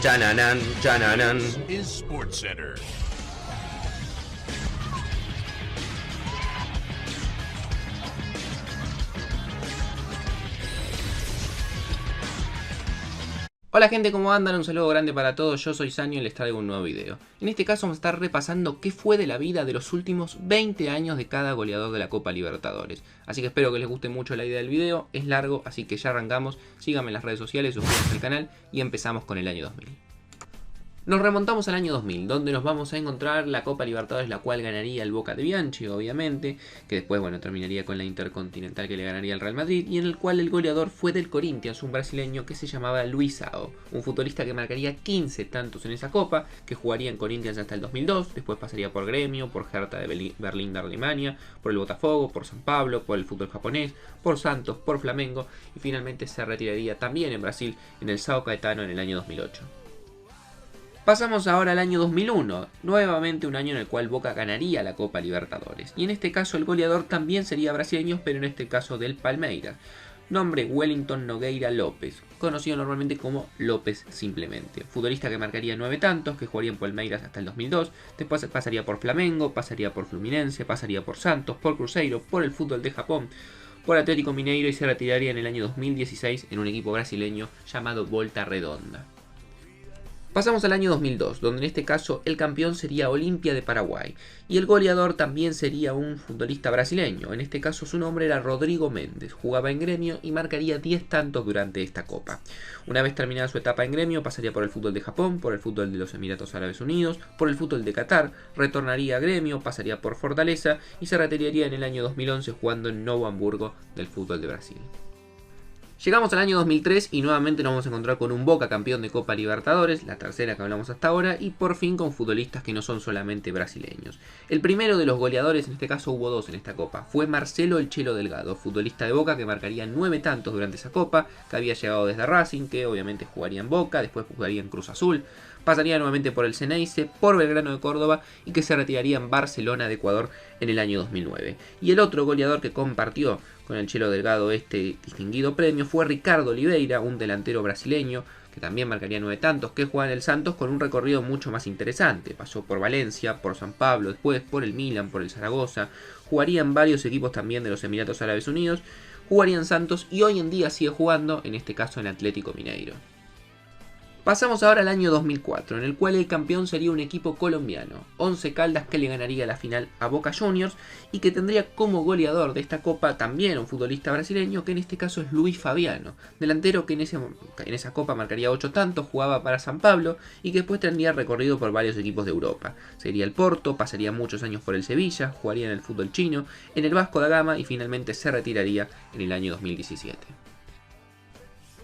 Chananan, chananan. Is SportsCenter. Hola gente, ¿cómo andan? Un saludo grande para todos, yo soy Sanio y les traigo un nuevo video. En este caso vamos a estar repasando qué fue de la vida de los últimos 20 años de cada goleador de la Copa Libertadores. Así que espero que les guste mucho la idea del video, es largo, así que ya arrancamos. Síganme en las redes sociales, suscríbanse al canal y empezamos con el año 2000. Nos remontamos al año 2000, donde nos vamos a encontrar la Copa Libertadores, la cual ganaría el Boca de Bianchi, obviamente, que después, bueno, terminaría con la Intercontinental que le ganaría el Real Madrid, y en el cual el goleador fue del Corinthians, un brasileño que se llamaba Luisao, un futbolista que marcaría 15 tantos en esa Copa, que jugaría en Corinthians hasta el 2002, después pasaría por Gremio, por Hertha de Berlín de Alemania, por el Botafogo, por San Pablo, por el fútbol japonés, por Santos, por Flamengo, y finalmente se retiraría también en Brasil, en el São Caetano en el año 2008. Pasamos ahora al año 2001, nuevamente un año en el cual Boca ganaría la Copa Libertadores. Y en este caso el goleador también sería brasileño, pero en este caso del Palmeiras. Nombre Wellington Nogueira López, conocido normalmente como López simplemente. Futbolista que marcaría 9 tantos, que jugaría en Palmeiras hasta el 2002. Después pasaría por Flamengo, pasaría por Fluminense, pasaría por Santos, por Cruzeiro, por el fútbol de Japón, por Atlético Mineiro y se retiraría en el año 2016 en un equipo brasileño llamado Volta Redonda. Pasamos al año 2002, donde en este caso el campeón sería Olimpia de Paraguay y el goleador también sería un futbolista brasileño. En este caso su nombre era Rodrigo Méndez, jugaba en Gremio y marcaría 10 tantos durante esta copa. Una vez terminada su etapa en Gremio pasaría por el fútbol de Japón, por el fútbol de los Emiratos Árabes Unidos, por el fútbol de Qatar, retornaría a Gremio, pasaría por Fortaleza y se retiraría en el año 2011 jugando en Novo Hamburgo del fútbol de Brasil. Llegamos al año 2003 y nuevamente nos vamos a encontrar con un Boca campeón de Copa Libertadores, la tercera que hablamos hasta ahora, y por fin con futbolistas que no son solamente brasileños. El primero de los goleadores, en este caso hubo dos en esta Copa, fue Marcelo El Chelo Delgado, futbolista de Boca que marcaría 9 tantos durante esa Copa, que había llegado desde Racing, que obviamente jugaría en Boca, después jugaría en Cruz Azul, pasaría nuevamente por el Ceneice, por Belgrano de Córdoba y que se retiraría en Barcelona de Ecuador en el año 2009. Y el otro goleador que compartió con el Chelo Delgado este distinguido premio fue Ricardo Oliveira, un delantero brasileño que también marcaría 9 tantos, que juega en el Santos con un recorrido mucho más interesante. Pasó por Valencia, por San Pablo, después por el Milan, por el Zaragoza, jugaría en varios equipos también de los Emiratos Árabes Unidos, jugaría en Santos y hoy en día sigue jugando, en este caso en Atlético Mineiro. Pasamos ahora al año 2004, en el cual el campeón sería un equipo colombiano, Once Caldas, que le ganaría la final a Boca Juniors y que tendría como goleador de esta copa también un futbolista brasileño, que en este caso es Luis Fabiano, delantero que en esa copa marcaría 8 tantos, jugaba para San Pablo y que después tendría recorrido por varios equipos de Europa. Sería el Porto, pasaría muchos años por el Sevilla, jugaría en el fútbol chino, en el Vasco da Gama y finalmente se retiraría en el año 2017.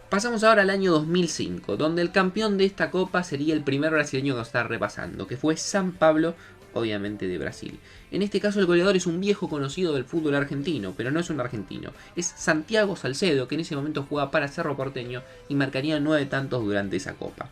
Pasamos ahora al año 2005, donde el campeón de esta copa sería el primer brasileño que vamos a estar repasando, que fue San Pablo, obviamente de Brasil. En este caso el goleador es un viejo conocido del fútbol argentino, pero no es un argentino, es Santiago Salcedo, que en ese momento jugaba para Cerro Porteño y marcaría 9 tantos durante esa copa.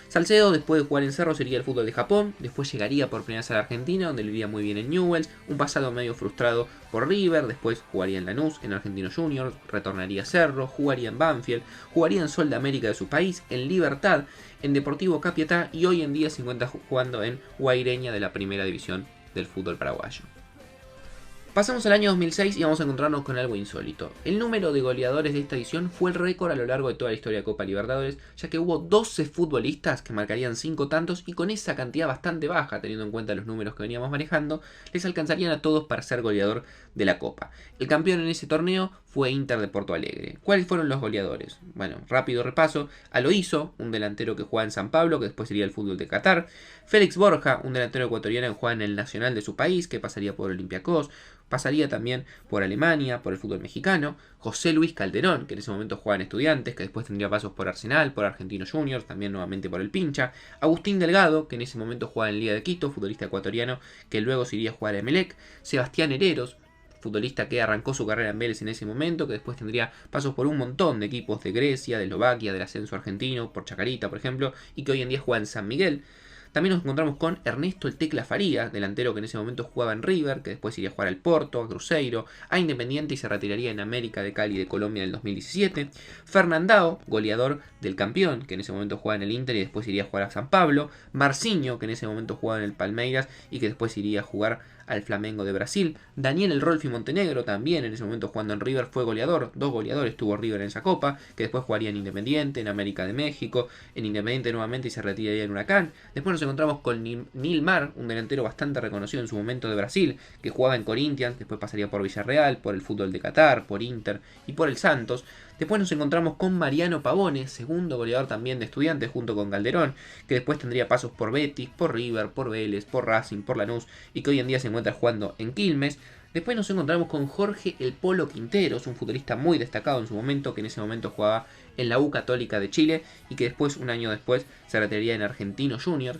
Salcedo, después de jugar en Cerro, sería el fútbol de Japón, después llegaría por primera vez a la Argentina, donde vivía muy bien en Newell's, un pasado medio frustrado por River, después jugaría en Lanús, en Argentino Juniors, retornaría a Cerro, jugaría en Banfield, jugaría en Sol de América de su país, en Libertad, en Deportivo Capiatá y hoy en día se encuentra jugando en Guaireña de la primera división del fútbol paraguayo. Pasamos al año 2006 y vamos a encontrarnos con algo insólito. El número de goleadores de esta edición fue el récord a lo largo de toda la historia de Copa Libertadores, ya que hubo 12 futbolistas que marcarían 5 tantos y con esa cantidad bastante baja, teniendo en cuenta los números que veníamos manejando, les alcanzarían a todos para ser goleador de la Copa. El campeón en ese torneo fue Inter de Porto Alegre. ¿Cuáles fueron los goleadores? Bueno, rápido repaso. Aloíso, un delantero que juega en San Pablo, que después sería el fútbol de Qatar. Félix Borja, un delantero ecuatoriano que juega en el Nacional de su país, que pasaría por Olympiacos. Pasaría también por Alemania, por el fútbol mexicano. José Luis Calderón, que en ese momento jugaba en Estudiantes, que después tendría pasos por Arsenal, por Argentino Juniors, también nuevamente por el Pincha. Agustín Delgado, que en ese momento jugaba en Liga de Quito, futbolista ecuatoriano, que luego se iría a jugar a Emelec. Sebastián Hereros, futbolista que arrancó su carrera en Vélez en ese momento, que después tendría pasos por un montón de equipos de Grecia, de Eslovaquia, del ascenso argentino, por Chacarita, por ejemplo, y que hoy en día juega en San Miguel. También nos encontramos con Ernesto el Tecla Faría, delantero que en ese momento jugaba en River, que después iría a jugar al Porto, a Cruzeiro, a Independiente y se retiraría en América de Cali de Colombia en el 2017. Fernandao, goleador del campeón, que en ese momento jugaba en el Inter y después iría a jugar a San Pablo. Marcinho, que en ese momento jugaba en el Palmeiras y que después iría a jugar al Flamengo de Brasil. Daniel el Rolfi Montenegro, también en ese momento jugando en River, fue goleador. 2 goleadores tuvo River en esa copa, que después jugaría en Independiente, en América de México, en Independiente nuevamente y se retiraría en Huracán. Después nos encontramos con Nilmar, un delantero bastante reconocido en su momento de Brasil, que jugaba en Corinthians, después pasaría por Villarreal, por el fútbol de Qatar, por Inter y por el Santos. Después nos encontramos con Mariano Pavone, segundo goleador también de Estudiantes junto con Calderón, que después tendría pasos por Betis, por River, por Vélez, por Racing, por Lanús y que hoy en día se encuentra jugando en Quilmes. Después nos encontramos con Jorge el Polo Quinteros, un futbolista muy destacado en su momento, que en ese momento jugaba en la U Católica de Chile y que después, un año después, se retiraría en Argentino Junior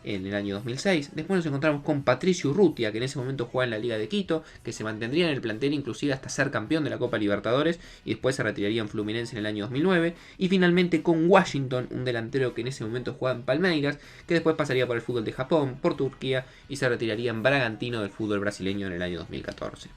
en el año 2006. Después nos encontramos con Patricio Urrutia, que en ese momento jugaba en la Liga de Quito, que se mantendría en el plantel inclusive hasta ser campeón de la Copa Libertadores y después se retiraría en Fluminense en el año 2009. Y finalmente con Washington, un delantero que en ese momento jugaba en Palmeiras, que después pasaría por el fútbol de Japón, por Turquía y se retiraría en Bragantino del fútbol brasileño en el año 2014.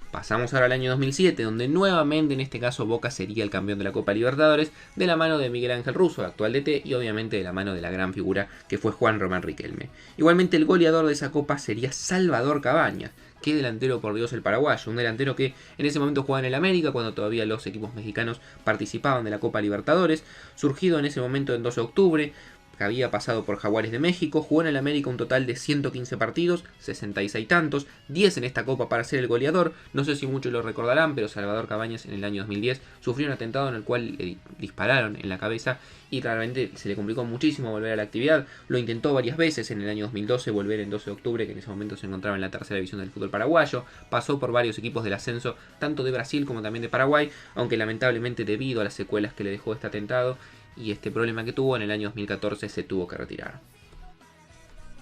Pasamos ahora al año 2007, donde nuevamente en este caso Boca sería el campeón de la Copa Libertadores, de la mano de Miguel Ángel Russo, el actual DT, y obviamente de la mano de la gran figura que fue Juan Román Riquelme. Igualmente el goleador de esa copa sería Salvador Cabañas. Qué delantero, por Dios, el paraguayo. Un delantero que en ese momento jugaba en el América, cuando todavía los equipos mexicanos participaban de la Copa Libertadores. Surgido en ese momento en 12 de octubre, que había pasado por Jaguares de México, jugó en el América un total de 115 partidos, 66 tantos, 10 en esta copa para ser el goleador. No sé si muchos lo recordarán, pero Salvador Cabañas en el año 2010 sufrió un atentado en el cual le dispararon en la cabeza y realmente se le complicó muchísimo volver a la actividad. Lo intentó varias veces en el año 2012 volver en 12 de octubre, que en ese momento se encontraba en la tercera división del fútbol paraguayo. Pasó por varios equipos del ascenso, tanto de Brasil como también de Paraguay, aunque lamentablemente debido a las secuelas que le dejó este atentado y este problema que tuvo, en el año 2014 se tuvo que retirar.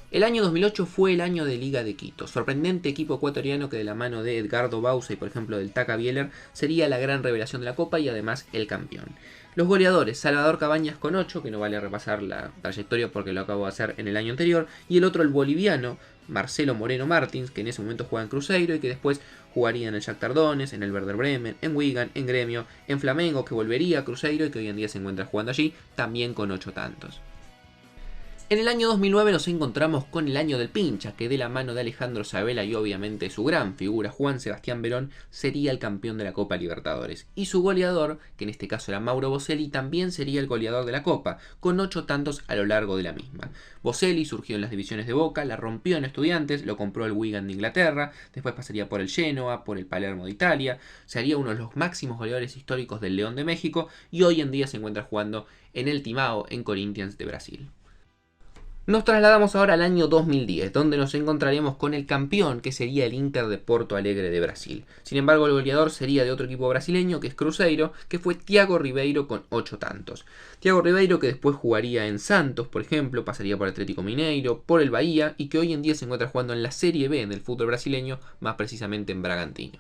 El año 2008 fue el año de Liga de Quito, sorprendente equipo ecuatoriano que de la mano de Edgardo Bauza y por ejemplo del Taca Bieler sería la gran revelación de la Copa y además el campeón. Los goleadores, Salvador Cabañas con 8, que no vale repasar la trayectoria porque lo acabo de hacer en el año anterior, y el otro el boliviano, Marcelo Moreno Martins, que en ese momento juega en Cruzeiro y que después jugaría en el Shakhtar Donetsk, en el Werder Bremen, en Wigan, en Gremio, en Flamengo, que volvería a Cruzeiro y que hoy en día se encuentra jugando allí, también con 8 tantos. En el año 2009 nos encontramos con el año del pincha, que de la mano de Alejandro Sabella y obviamente su gran figura Juan Sebastián Verón sería el campeón de la Copa Libertadores. Y su goleador, que en este caso era Mauro Boselli, también sería el goleador de la Copa, con 8 tantos a lo largo de la misma. Boselli surgió en las divisiones de Boca, la rompió en Estudiantes, lo compró el Wigan de Inglaterra, después pasaría por el Genoa, por el Palermo de Italia, sería uno de los máximos goleadores históricos del León de México y hoy en día se encuentra jugando en el Timao, en Corinthians de Brasil. Nos trasladamos ahora al año 2010, donde nos encontraremos con el campeón, que sería el Inter de Porto Alegre de Brasil. Sin embargo, el goleador sería de otro equipo brasileño, que es Cruzeiro, que fue Thiago Ribeiro con 8 tantos. Thiago Ribeiro, que después jugaría en Santos, por ejemplo, pasaría por Atlético Mineiro, por el Bahía, y que hoy en día se encuentra jugando en la Serie B del fútbol brasileño, más precisamente en Bragantino.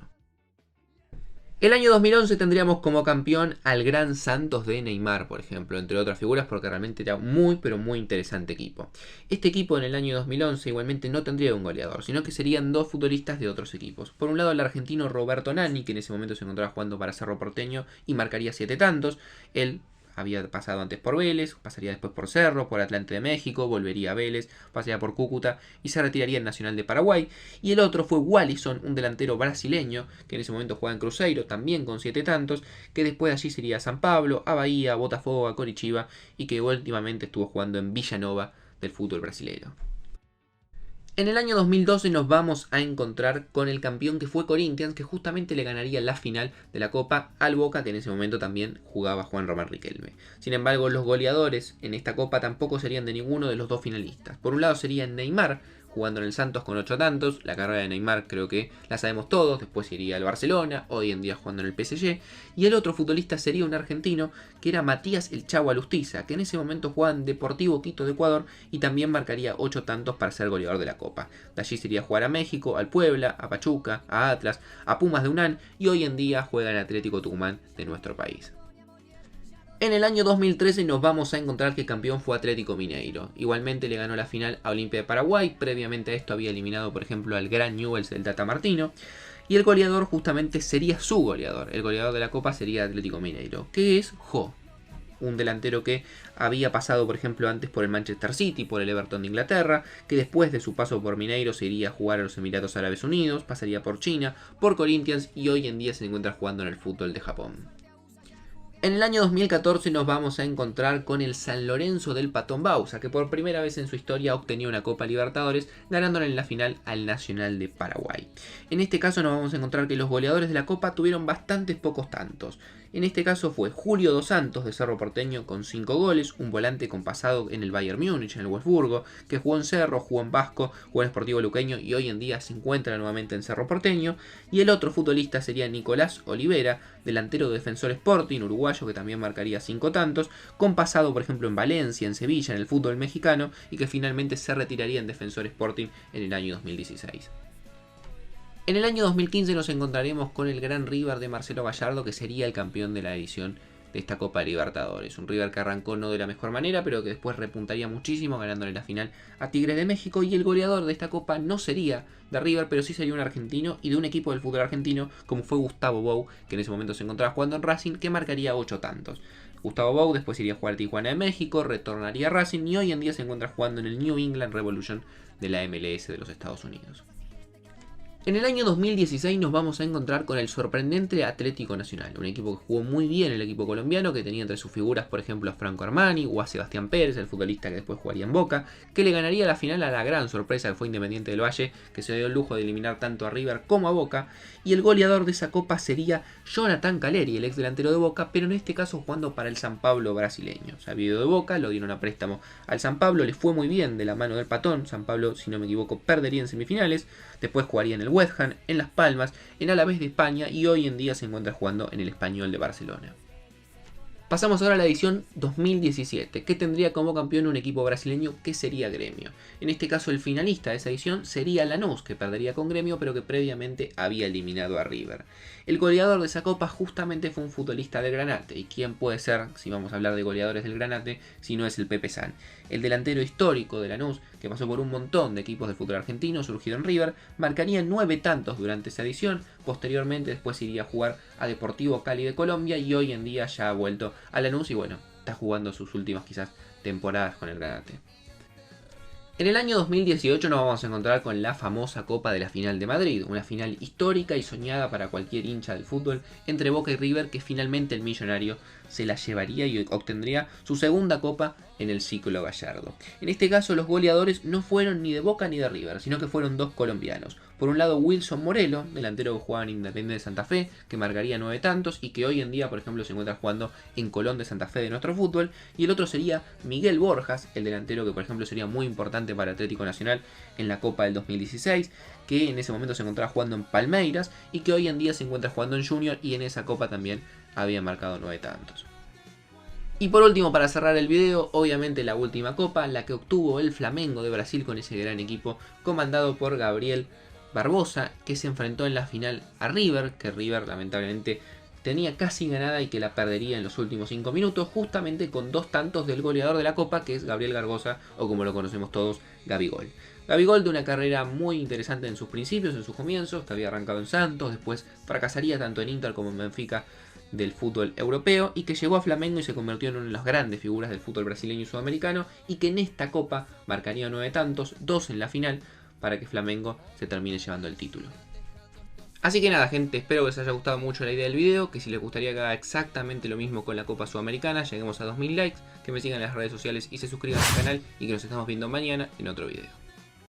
El año 2011 tendríamos como campeón al Gran Santos de Neymar, por ejemplo, entre otras figuras, porque realmente era muy, pero muy interesante equipo. Este equipo en el año 2011 igualmente no tendría un goleador, sino que serían dos futbolistas de otros equipos. Por un lado el argentino Roberto Nani, que en ese momento se encontraba jugando para Cerro Porteño y marcaría 7 tantos. Él había pasado antes por Vélez, pasaría después por Cerro, por Atlante de México, volvería a Vélez, pasaría por Cúcuta y se retiraría en Nacional de Paraguay. Y el otro fue Wallison, un delantero brasileño que en ese momento juega en Cruzeiro, también con 7 tantos, que después de allí sería a San Pablo, a Bahía, a Botafogo, a Coritiba y que últimamente estuvo jugando en Villanova del fútbol brasileño. En el año 2012 nos vamos a encontrar con el campeón que fue Corinthians, que justamente le ganaría la final de la Copa al Boca, que en ese momento también jugaba Juan Román Riquelme. Sin embargo, los goleadores en esta Copa tampoco serían de ninguno de los dos finalistas. Por un lado sería Neymar, jugando en el Santos con 8 tantos. La carrera de Neymar creo que la sabemos todos. Después iría al Barcelona, hoy en día jugando en el PSG. Y el otro futbolista sería un argentino, que era Matías el Chavo Alustiza, que en ese momento jugaba en Deportivo Quito de Ecuador y también marcaría 8 tantos para ser goleador de la Copa. De allí sería jugar a México, al Puebla, a Pachuca, a Atlas, a Pumas de UNAM y hoy en día juega en Atlético Tucumán de nuestro país. En el año 2013 nos vamos a encontrar que el campeón fue Atlético Mineiro. Igualmente le ganó la final a Olimpia de Paraguay. Previamente a esto había eliminado, por ejemplo, al gran Newell's del Tata Martino. Y el goleador justamente sería su goleador. El goleador de la Copa sería Atlético Mineiro, que es Jo. Un delantero que había pasado, por ejemplo, antes por el Manchester City, por el Everton de Inglaterra, que después de su paso por Mineiro se iría a jugar a los Emiratos Árabes Unidos, pasaría por China, por Corinthians y hoy en día se encuentra jugando en el fútbol de Japón. En el año 2014 nos vamos a encontrar con el San Lorenzo del Patón Bausa, que por primera vez en su historia obtenía una Copa Libertadores, ganándole en la final al Nacional de Paraguay. En este caso nos vamos a encontrar que los goleadores de la Copa tuvieron bastantes pocos tantos. En este caso fue Julio Dos Santos de Cerro Porteño con 5 goles, un volante con pasado en el Bayern Múnich, en el Wolfsburgo, que jugó en Cerro, jugó en Vasco, jugó en Sportivo Luqueño y hoy en día se encuentra nuevamente en Cerro Porteño. Y el otro futbolista sería Nicolás Olivera, delantero de Defensor Sporting, uruguayo, que también marcaría 5 tantos, con pasado por ejemplo en Valencia, en Sevilla, en el fútbol mexicano, y que finalmente se retiraría en Defensor Sporting en el año 2016. En el año 2015 nos encontraremos con el gran River de Marcelo Gallardo, que sería el campeón de la edición de esta Copa Libertadores. Un River que arrancó no de la mejor manera, pero que después repuntaría muchísimo, ganándole la final a Tigres de México. Y el goleador de esta Copa no sería de River, pero sí sería un argentino y de un equipo del fútbol argentino, como fue Gustavo Bou, que en ese momento se encontraba jugando en Racing, que marcaría 8 tantos. Gustavo Bou después iría a jugar a Tijuana de México, retornaría a Racing y hoy en día se encuentra jugando en el New England Revolution de la MLS de los Estados Unidos. En el año 2016 nos vamos a encontrar con el sorprendente Atlético Nacional, un equipo que jugó muy bien, el equipo colombiano, que tenía entre sus figuras por ejemplo a Franco Armani o a Sebastián Pérez, el futbolista que después jugaría en Boca, que le ganaría la final a la gran sorpresa que fue Independiente del Valle, que se dio el lujo de eliminar tanto a River como a Boca, y el goleador de esa copa sería Jonathan Caleri, el ex delantero de Boca, pero en este caso jugando para el San Pablo brasileño. O sea, vivió de Boca, lo dieron a préstamo al San Pablo, le fue muy bien de la mano del Patón. San Pablo, si no me equivoco, perdería en semifinales, después jugaría en el West Ham, en Las Palmas, en Alavés de España y hoy en día se encuentra jugando en el Español de Barcelona. Pasamos ahora a la edición 2017, que tendría como campeón un equipo brasileño que sería Gremio. En este caso el finalista de esa edición sería Lanús, que perdería con Gremio, pero que previamente había eliminado a River. El goleador de esa copa justamente fue un futbolista del Granate, y quién puede ser, si vamos a hablar de goleadores del Granate, si no es el Pepe San. El delantero histórico de Lanús, que pasó por un montón de equipos del fútbol argentino, surgido en River, marcaría 9 tantos durante esa edición, posteriormente después iría a jugar a Deportivo Cali de Colombia y hoy en día ya ha vuelto a Lanús y bueno, está jugando sus últimas quizás temporadas con el Granate. En el año 2018 nos vamos a encontrar con la famosa Copa de la Final de Madrid, una final histórica y soñada para cualquier hincha del fútbol entre Boca y River, que finalmente el millonario se la llevaría y obtendría su segunda copa en el ciclo Gallardo. En este caso los goleadores no fueron ni de Boca ni de River, sino que fueron dos colombianos. Por un lado Wilson Morelo, delantero que jugaba en Independiente de Santa Fe, que marcaría 9 tantos y que hoy en día por ejemplo se encuentra jugando en Colón de Santa Fe de nuestro fútbol. Y el otro sería Miguel Borjas, el delantero que por ejemplo sería muy importante para Atlético Nacional en la Copa del 2016, que en ese momento se encontraba jugando en Palmeiras y que hoy en día se encuentra jugando en Junior y en esa Copa también había marcado 9 tantos. Y por último, para cerrar el video, obviamente la última copa, la que obtuvo el Flamengo de Brasil con ese gran equipo comandado por Gabriel Barbosa, que se enfrentó en la final a River, que River lamentablemente tenía casi ganada y que la perdería en los últimos 5 minutos, justamente con 2 tantos del goleador de la copa, que es Gabriel Gargosa, o como lo conocemos todos, Gabigol. Gabigol de una carrera muy interesante en sus principios, en sus comienzos, que había arrancado en Santos, después fracasaría tanto en Inter como en Benfica del fútbol europeo y que llegó a Flamengo y se convirtió en una de las grandes figuras del fútbol brasileño y sudamericano y que en esta copa marcaría 9 tantos, 2 en la final, para que Flamengo se termine llevando el título. Así que nada gente, espero que les haya gustado mucho la idea del video, que si les gustaría que haga exactamente lo mismo con la Copa Sudamericana, lleguemos a 2000 likes, que me sigan en las redes sociales y se suscriban al canal y que nos estamos viendo mañana en otro video.